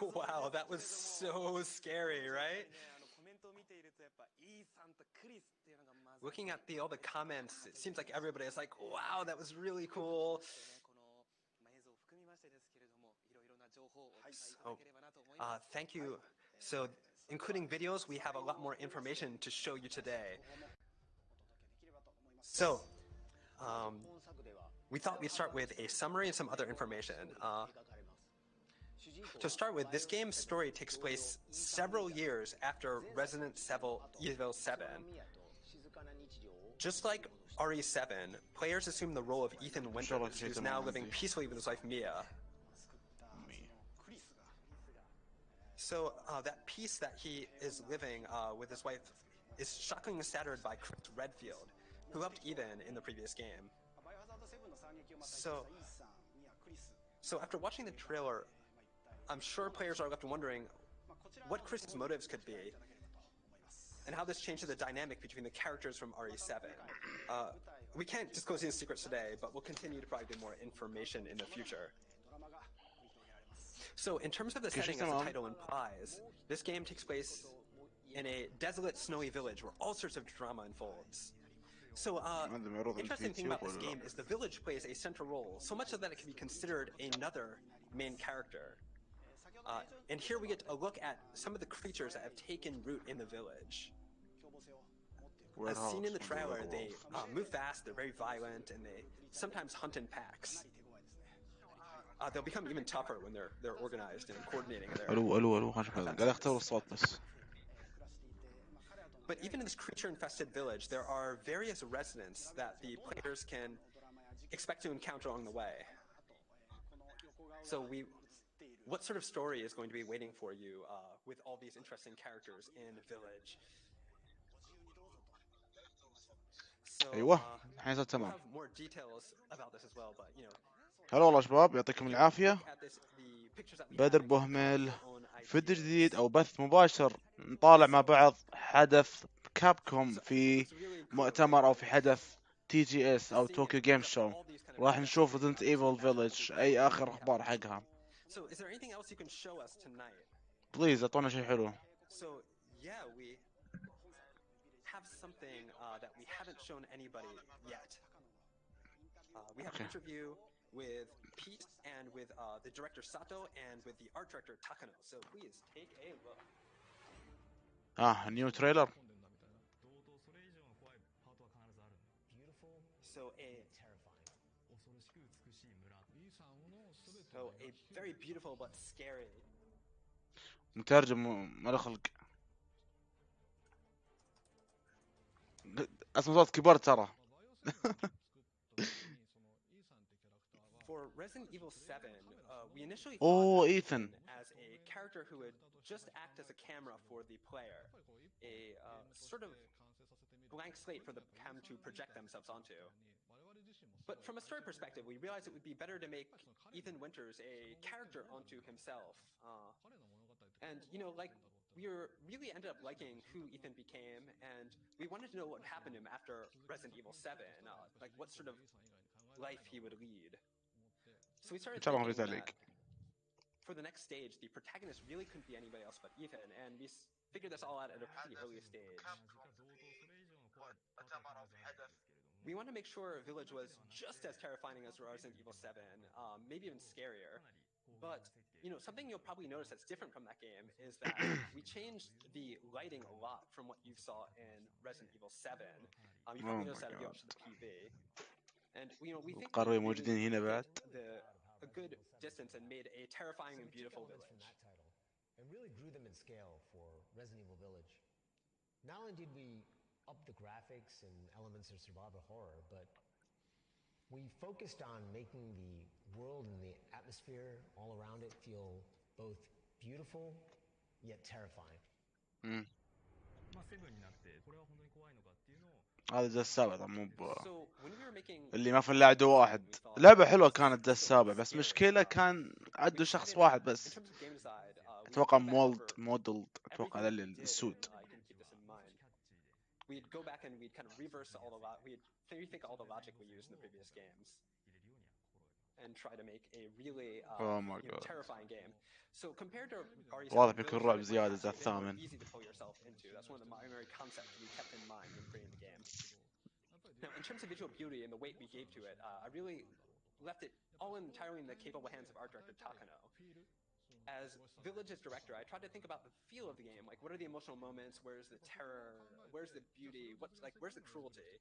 Wow, that was so scary, right? Looking at all the comments, it seems like everybody is like, wow, that was really cool. So, thank you. So, including videos, we have a lot more information to show you today. So, we thought we'd start with a summary and some other information. To start with, this game's story takes place several years after Resident Evil 7. Just like RE7, players assume the role of Ethan Winters, who's now living peacefully with his wife Mia. So that peace that he is living with his wife is shockingly shattered by Chris Redfield, who helped Ethan in the previous game. So after watching the trailer, I'm sure players are left wondering what Chris's motives could be, and how this changes the dynamic between the characters from RE7. We can't disclose any secrets today, but we'll continue to provide more information in the future. So in terms of the setting, as the title implies, this game takes place in a desolate, snowy village where all sorts of drama unfolds. So, interesting thing about this game is the village plays a central role, so much so that it can be considered another main character. And here we get a look at some of the creatures that have taken root in the village. As seen in the trailer, they move fast, they're very violent, and they sometimes hunt in packs. They'll become even tougher when they're organized and coordinating But even in this creature-infested village, there are various residents that the players can expect to encounter along the way. So what sort of story is going to be waiting for you with all these interesting characters in Village? So we'll have more details about this as well, but هلا والله شباب، يعطيكم العافية. بدر بوهمل فيديو جديد أو بث مباشر نطالع مع بعض حدث كابكوم في مؤتمر أو في حدث TGS أو طوكيو جيم شو. راح نشوف رزدينت ايفل فيلج، أي آخر أخبار حقها. بليز أعطونا شيء حلو. have something that we haven't shown anybody yet. We have an interview with Pete and with the director Sato and with the art director Takano. So please take a look. A new trailer. So a very beautiful but scary. مترجم ما له خلق. اسمه صوت كبار ترى. For Resident Evil 7, we initially thought Ethan as a character who would just act as a camera for the player, a sort of blank slate for the cam to project themselves onto. But from a story perspective, we realized it would be better to make Ethan Winters a character onto himself. And like, we really ended up liking who Ethan became, and we wanted to know what happened to him after Resident Evil 7, like what sort of life he would lead. So we started thinking that for the next stage, the protagonist really couldn't be anybody else but Ethan, and we figured this all out at a pretty early stage. We want to make sure Village was just as terrifying as Resident Evil 7, maybe even scarier. But, something you'll probably notice that's different from that game is that we changed the lighting a lot from what you saw in Resident Evil 7. You probably noticed that if you watched the PV. And, we think القرية موجودين هنا بعد. a good distance and made a terrifying and beautiful village. And really grew them in scale for Resident Evil Village. Not only did we up the graphics and elements of survival horror, but we focused on making the world and the atmosphere all around it feel both beautiful yet terrifying. هذا الجزء السابع طبعا مو اللي ما في الا عدو واحد. لعبة حلوة كانت الجزء السابع، بس مشكلة كان عدو شخص واحد بس. اتوقع مودلد اتوقع هذا السود. We'd go back and we'd kind of reverse we'd rethink all the logic we used in the previous games. and try to make a really Oh my god. terrifying game. So compared to RE7, واضح بيكون Village رعب is زيادة actually a bit more الثامن. easy to pull yourself into. That's one of the primary concepts we kept in mind when creating the game. Now, in terms of visual beauty and the weight we gave to it, I really left it all entirely in the capable hands of art director Takano. As Village's director, I tried to think about the feel of the game. Like, what are the emotional moments? Where's the terror? Where's the beauty? Where's the cruelty?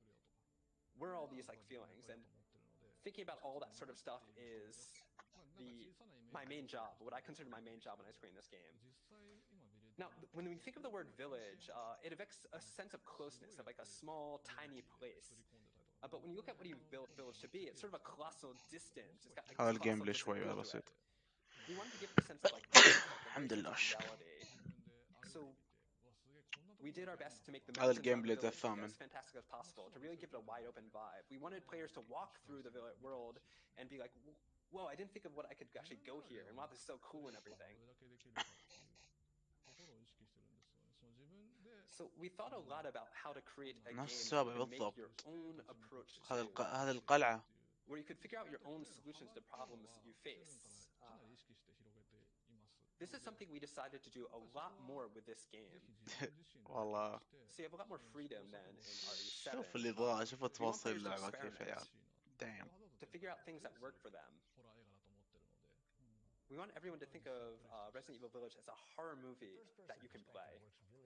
Where are all these like feelings? And thinking about all that sort of stuff is my main job, what I consider my main job when I screen this game. Now, when we think of the word village, it evokes a sense of closeness, of like a small, tiny place. But when you look at what you built Village to be, it's sort of a colossal distance. It's got like هذا this الجيم colossal بلاي distance شوي feel to بسيط. it. We wanted to give it a sense of like distance, like a الحمد very لله. sense of reality. So we did our best to make the هذا mountains الجيم around بلاي the village الثامن. as fantastic as possible, to really give it a wide open vibe. We wanted players to walk through the world and be like, whoa, I didn't think of what I could actually go here, and wow, this is so cool and everything. So we thought a lot about how to create a game that you can make your own approach to, هذا القلعة. where you could figure out your own solutions to problems you face. This is something we decided to do a lot more with this game. والله. So you have a lot more freedom than in RE7. شوف الإضاءة، شوف We want تفاصيل players to اللعبة كيف يا عيال. experiment, Damn. to figure out things that work for them. We want everyone to think of Resident Evil Village as a horror movie that you can play.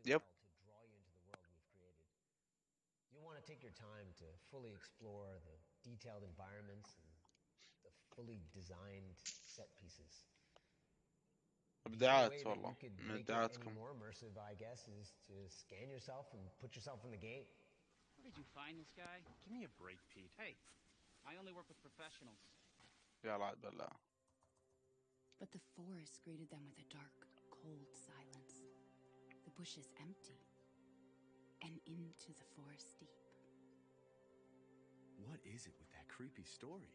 Yep. To draw you into the world we've created. You want to take your time to fully explore the detailed environments and the fully designed set pieces. إبداعات والله من Any إبداعاتكم. more immersive, I guess, is to scan yourself and put yourself in the game. Where did you find this guy? Give me a break, Pete. Hey, I only work with professionals. يلا عاد بالله. But the forest greeted them with a dark, cold silence. The bushes empty, and into the forest deep. What is it with that creepy story?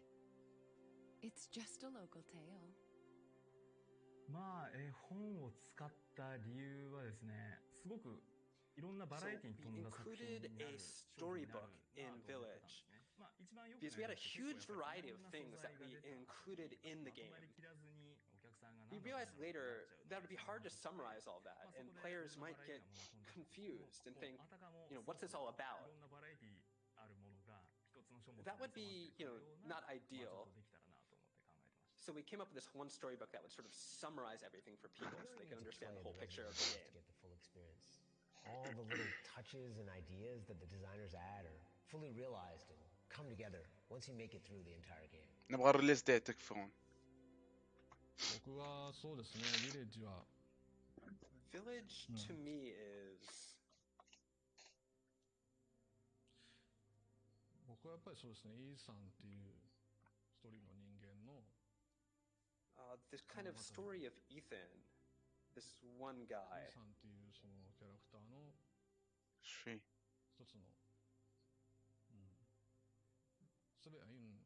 It's just a local tale. まあ絵本を使った理由はですね、すごくいろんなバラエティに富んだ作品になる included a storybook in Village because we had a huge variety of things that we included in the game. We realized later that it would be hard to summarize all that, and players might get confused and think, what's this all about? That would be, not ideal. So we came up with this one storybook that would sort of summarize everything for people so they can understand the whole picture of the game. To get the full experience. All the little touches and ideas that the designers add are fully realized and come together once you make it through the entire game. نبغى الريليز ديت تكفون. 僕はそうですね、ヴィレッジは Village to me is 僕はやっぱりそうですね、イーさんっていう一人の人間の this kind of story of Ethan, this one guy. イーさんっていうそのキャラクターの شي. 一つの、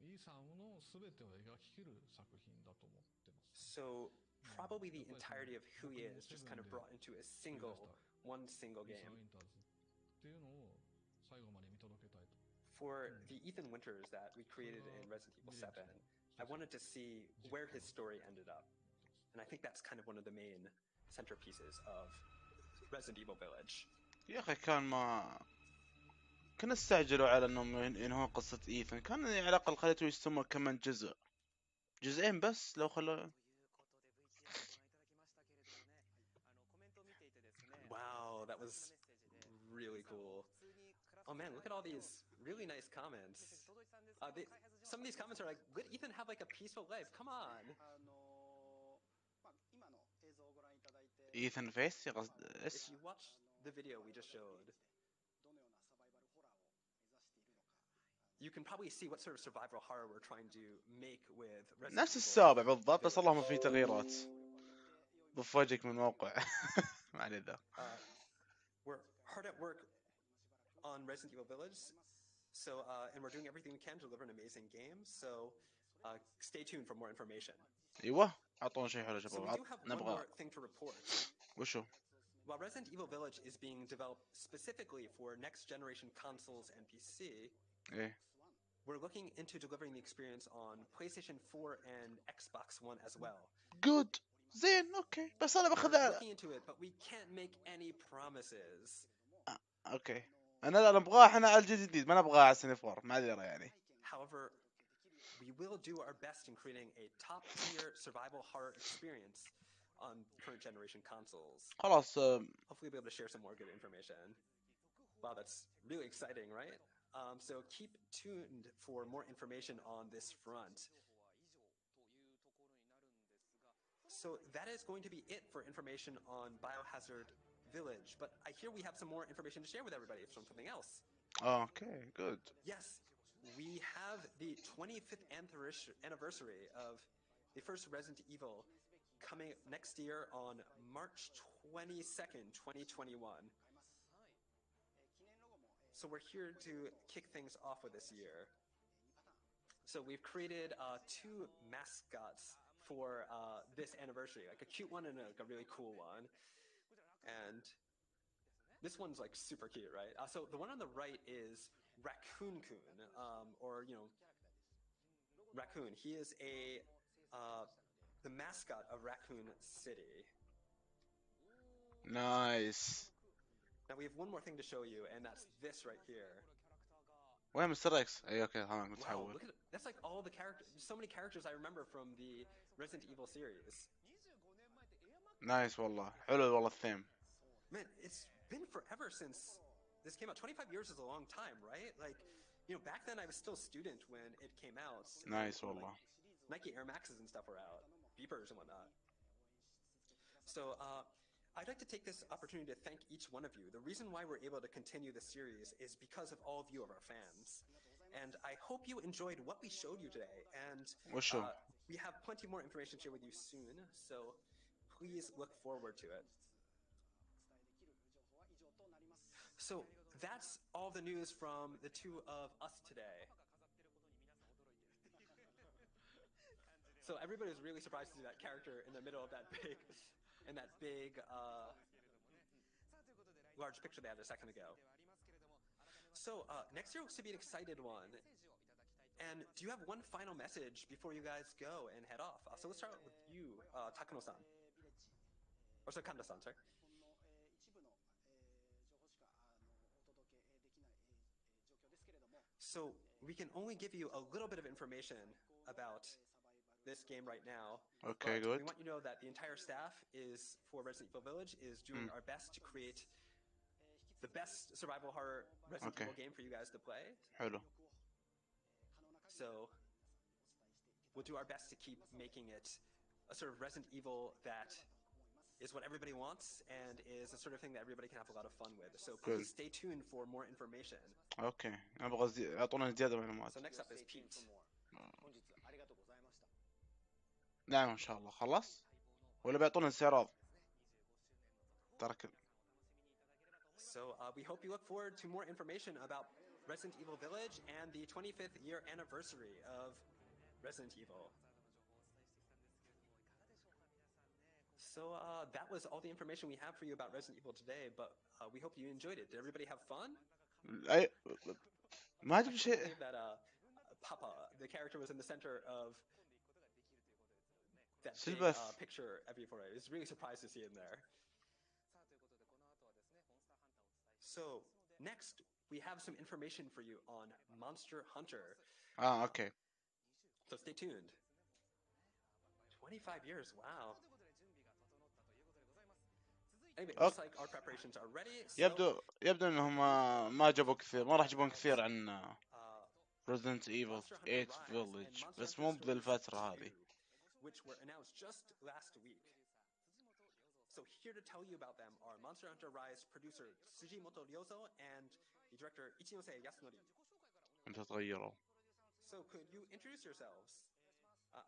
イーさんのすべてを描き切る作品だと思ってます。 So probably the entirety of who he is just kind of brought into a one single game. イーサン・ウィンターズっていうのを最後まで見届けたいと。 For the Ethan Winters that we created in Resident Evil 7, I wanted to see where his story ended up. And I think that's kind of one of the main centerpieces of Resident Evil Village. يا أخي كان استعجلوا على انهم ينهوا قصة ايثن. كان على الاقل خليته يستمر كمان جزئين بس لو خلوا. Wow, that was really cool. Oh man, look at all these really nice comments. Some of these comments are like, let Ethan have like a peaceful life, come on. ايثن فيس If you watch the video we just showed, you can probably see what sort of survival horror we're trying to make with Resident نفس Evil السابع بالضبط، بس اللهم في تغييرات. ضف وجهك من موقع. ما عليه ذا. We're hard at work on Resident Evil Village, so and we're doing everything we can to deliver an amazing game. So stay tuned for more information. ايوه اعطونا شيء حلو So we شباب. do have one نبغى. more thing to report. وشو؟ While Resident Evil Village is being developed specifically for next generation consoles and PC, ايه. we're looking into delivering the experience on PlayStation 4 and Xbox One as well. Good. زين اوكي بس انا We're باخذ looking into it, but we can't make any promises. اوكي انا نبغاه احنا على الجديد ما نبغاه على السنة 4 معذرة يعني. However, we will do our best in creating a top-tier survival horror experience on current generation consoles. خلاص Hopefully, we'll be able to share some more good information. Wow, that's really exciting, right? So keep tuned for more information on this front. So that is going to be it for information on Biohazard Village. But I hear we have some more information to share with everybody from something else. okay good. Yes, we have the 25th anniversary of the first Resident Evil coming next year on March 22nd, 2021. So we're here to kick things off with this year. So we've created 2 mascots for this anniversary, like a cute one and a really cool one. And this one's like super cute, right? So the one on the right is Raccoon-kun, or Raccoon. He is the mascot of Raccoon City. Nice. Now we have one more thing to show you, and that's this right here. وين مستر اكس؟ اي اوكي تمام Wow, متحول. look at it. That's like all the characters. So many characters I remember from the Resident Evil series. نايس والله حلو والله الثيم. Man, it's been forever since this came out. 25 years is a long time, right? Like, back then I was still a student when it came out. نايس and, والله. like, Nike Air Maxes and stuff were out, beepers and whatnot. So I'd like to take this opportunity to thank each one of you. The reason why we're able to continue this series is because of all of you, of our fans. And I hope you enjoyed what we showed you today. And وشو؟ we have plenty more information to share with you soon, so please look forward to it. So that's all the news from the 2 of us today. So everybody was really surprised to see that character in the middle of that big large picture they had a second ago. So next year looks to be an excited one. And do you have one final message before you guys go and head off? So let's start with you, Takano-san. Or so Kanda-san, sorry. So we can only give you a little bit of information about this game right now. Okay, but good. We want you to know that the entire staff for Resident Evil Village is doing our best to create the best survival horror Resident Evil game for you guys to play. حلو. So we'll do our best to keep making it a sort of Resident Evil that is what everybody wants and is the sort of thing that everybody can have a lot of fun with. So please stay tuned for more information. اوكي ابغى اعطونا زيادة معلومات. So next up is Pete. نعم ان شاء الله خلص ولا بيعطونا استعراض؟ ترك. So we hope you look forward to more information about Resident Evil Village and the 25th year anniversary of Resident Evil. So that was all the information we have for you about Resident Evil today, but we hope you enjoyed it. Did everybody have fun? اي ما ادري شيء. That Papa, the character, was in the center of that big, picture every foray. I was really surprised to see him there. So next, we have some information for you on Monster Hunter. Okay. So stay tuned. 25 years, wow. Anyway, looks like our preparations are ready. So يبدو انهم ما جابوا كثير ما راح يجيبون كثير عن Resident Evil 8 Village بس مو بالفترة هذه. which were announced just last week. So here to tell you about them are Monster Hunter Rise producer Tsujimoto Ryozo and the director Ichinose Yasunori. انت تغيروا. So could you introduce yourselves?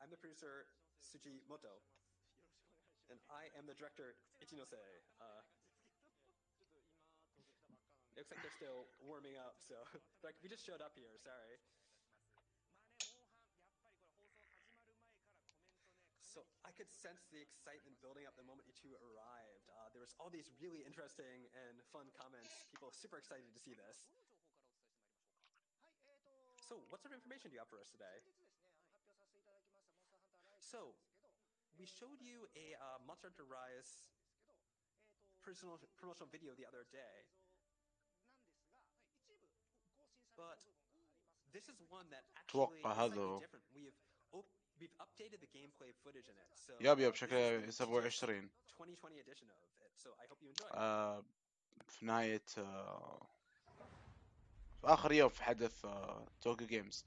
I'm the producer Tsujimoto. And I am the director Ichinose. It looks like they're still warming up, so like we just showed up here, sorry. So I could sense the excitement building up the moment you two arrived. There was all these really interesting and fun comments. People super excited to see this. So, what sort of information do you have for us today? So, we showed you a Monster Hunter Rise promotional video the other day. But this is one that actually أتوقع is هذا slightly هو. different. We've updated the gameplay footage in it. So يب this شكله is the 27 2020 edition of it. So I hope you enjoy it. في نهاية في آخر يوم في حدث طوكيو جيمز.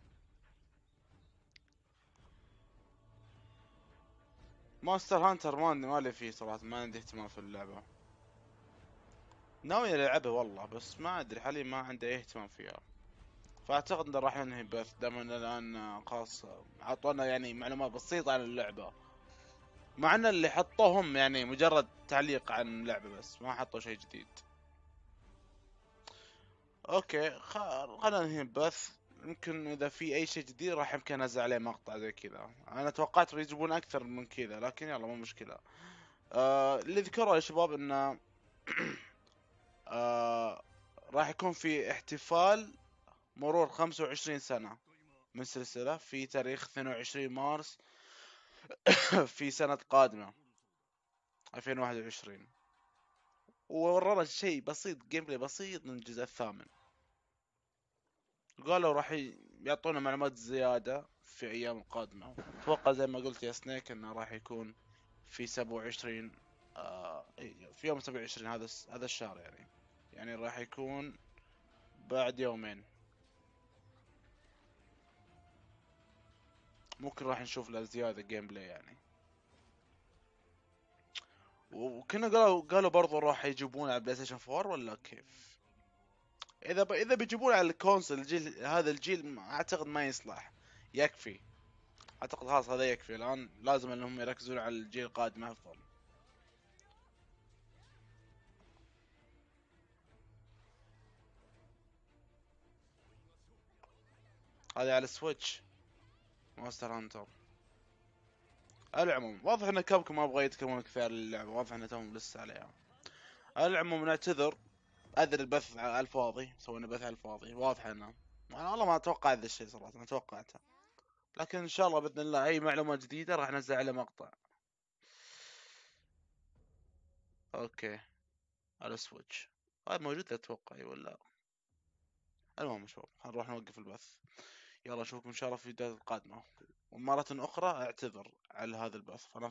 مونستر هانتر ما لي فيه صراحة، ما عندي اهتمام في اللعبة. ناوي العبها والله، بس ما ادري حاليا ما عندي اي اهتمام فيها. فاعتقد انه راح ننهي بث دام ان الان خاص اعطونا يعني معلومات بسيطة عن اللعبة، مع ان اللي حطوهم يعني مجرد تعليق عن اللعبة بس ما حطوا شيء جديد. اوكي خلنا ننهي البث. يمكن اذا في اي شيء جديد راح يمكن انزل عليه مقطع زي كذا. انا توقعت يجيبون اكثر من كذا، لكن يلا مو مشكلة. اللي ذكروا يا شباب انه راح يكون في احتفال مرور 25 سنة من سلسلة في تاريخ 22 مارس في سنة قادمة 2021. وورونا شيء بسيط، جيم بلاي بسيط من الجزء الثامن. قالوا راح يعطونا معلومات زيادة في أيام القادمة. أتوقع زي ما قلت يا سنيك إنه راح يكون في 27 في يوم 27 هذا الشهر يعني راح يكون بعد يومين. ممكن راح نشوف له زيادة جيم بلاي يعني. وكنا قالوا برضو راح يجيبون على بلاي ستيشن 4 ولا كيف؟ اذا بيجيبون على الكونسول الجيل هذا الجيل اعتقد ما يصلح، يكفي. اعتقد خلاص هذا يكفي الان، لازم انهم يركزون على الجيل القادم افضل. هذا على السويتش مونستر هانتر. على العموم واضح ان كابكم ما ابغى يتكلمون كثير للعبة، واضح ان توهم لسه عليها. على العموم نعتذر، اذر البث على الفاضي، سوينا بث على الفاضي. واضح انه انا والله ما اتوقع هذا الشيء صراحة، ما توقعته. لكن ان شاء الله باذن الله اي معلومة جديدة راح انزل عليه مقطع. اوكي على سويتش هذا موجود اتوقع اي ولا. المهم شباب هنروح نوقف البث. يلا اشوفكم ان شاء الله في الفيديوهات القادمة. ومرة اخرى اعتذر على هذا البث، انا